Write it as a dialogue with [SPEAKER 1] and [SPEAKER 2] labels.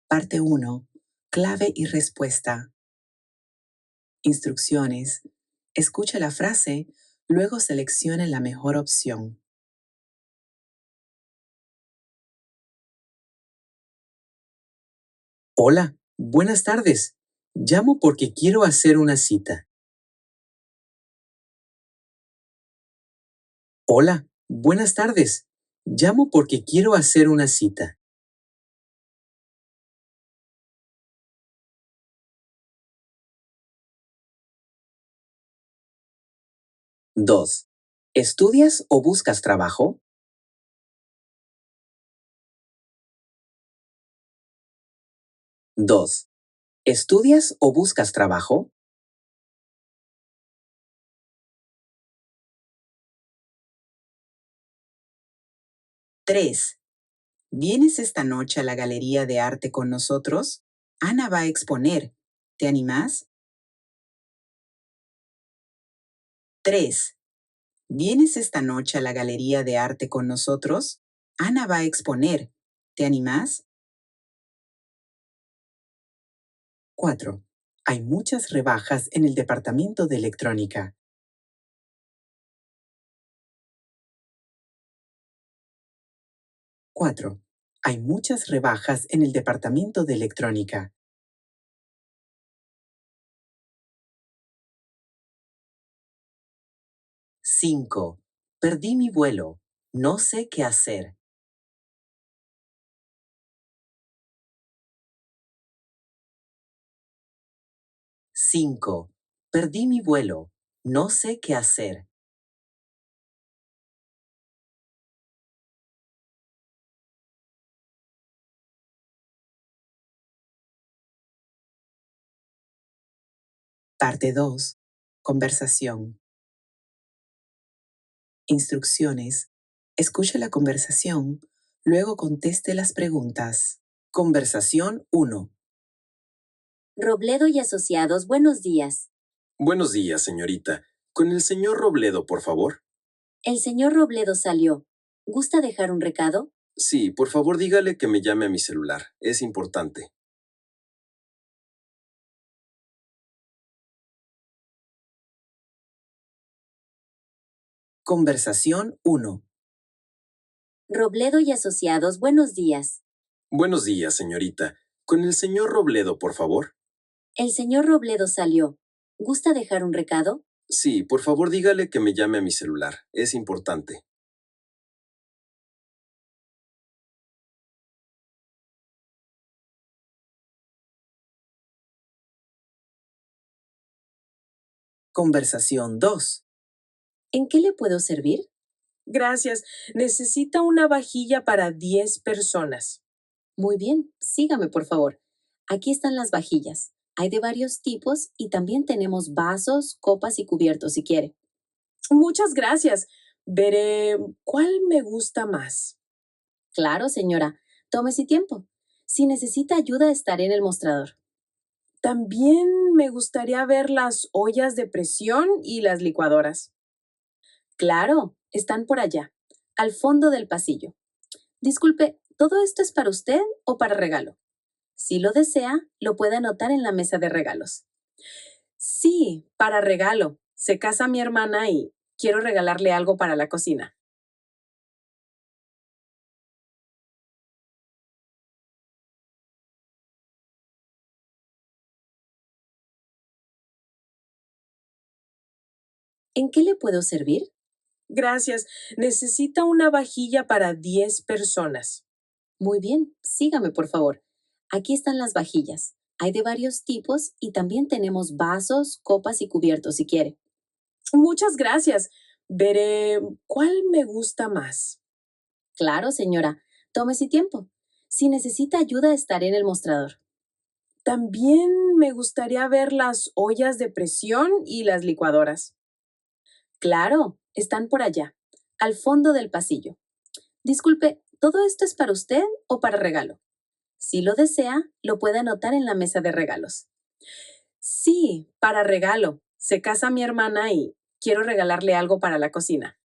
[SPEAKER 1] Parte 1. Clave y respuesta. Instrucciones. Escuche la frase, luego seleccione la mejor opción.
[SPEAKER 2] Hola, buenas tardes. Llamo porque quiero hacer una cita. Hola, buenas tardes. Llamo porque quiero hacer una cita. Dos. ¿Estudias o buscas trabajo? Dos. ¿Estudias o buscas trabajo?
[SPEAKER 1] 3. ¿Vienes esta noche a la Galería de Arte con nosotros? Ana va a exponer. ¿Te animás? 3. ¿Vienes esta noche a la Galería de Arte con nosotros? Ana va a exponer. ¿Te animás? 4. Hay muchas rebajas en el departamento de electrónica. 4. Hay muchas rebajas en el departamento de electrónica. 5. Perdí mi vuelo. No sé qué hacer. 5. Perdí mi vuelo. No sé qué hacer. Parte 2. Conversación. Instrucciones. Escuche la conversación, luego conteste las preguntas. Conversación 1.
[SPEAKER 3] Robledo y Asociados, buenos días.
[SPEAKER 2] Buenos días, señorita. Con el señor Robledo, por favor.
[SPEAKER 3] El señor Robledo salió. ¿Gusta dejar un recado?
[SPEAKER 2] Sí, por favor dígale que me llame a mi celular. Es importante.
[SPEAKER 1] Conversación 1.
[SPEAKER 3] Robledo y Asociados, buenos días.
[SPEAKER 2] Buenos días, señorita. Con el señor Robledo, por favor.
[SPEAKER 3] El señor Robledo salió. ¿Gusta dejar un recado?
[SPEAKER 2] Sí, por favor dígale que me llame a mi celular. Es importante.
[SPEAKER 1] Conversación 2.
[SPEAKER 3] ¿En qué le puedo servir?
[SPEAKER 4] Gracias. Necesita una vajilla para 10 personas.
[SPEAKER 3] Muy bien, sígame por favor. Aquí están las vajillas. Hay de varios tipos y también tenemos vasos, copas y cubiertos si quiere.
[SPEAKER 4] Muchas gracias. Veré cuál me gusta más.
[SPEAKER 3] Claro, señora. Tómese tiempo. Si necesita ayuda, estaré en el mostrador.
[SPEAKER 4] También me gustaría ver las ollas de presión y las licuadoras.
[SPEAKER 3] Claro, están por allá, al fondo del pasillo. Disculpe, ¿todo esto es para usted o para regalo? Si lo desea, lo puede anotar en la mesa de regalos.
[SPEAKER 4] Sí, para regalo. Se casa mi hermana y quiero regalarle algo para la cocina.
[SPEAKER 3] ¿En qué le puedo servir?
[SPEAKER 4] Gracias. Necesita una vajilla para 10 personas.
[SPEAKER 3] Muy bien, sígame por favor. Aquí están las vajillas. Hay de varios tipos y también tenemos vasos, copas y cubiertos si quiere.
[SPEAKER 4] Muchas gracias. Veré cuál me gusta más.
[SPEAKER 3] Claro, señora. Tómese tiempo. Si necesita ayuda, estaré en el mostrador.
[SPEAKER 4] También me gustaría ver las ollas de presión y las licuadoras.
[SPEAKER 3] Claro, están por allá, al fondo del pasillo. Disculpe, ¿todo esto es para usted o para regalo? Si lo desea, lo puede anotar en la mesa de regalos.
[SPEAKER 4] Sí, para regalo. Se casa mi hermana y quiero regalarle algo para la cocina.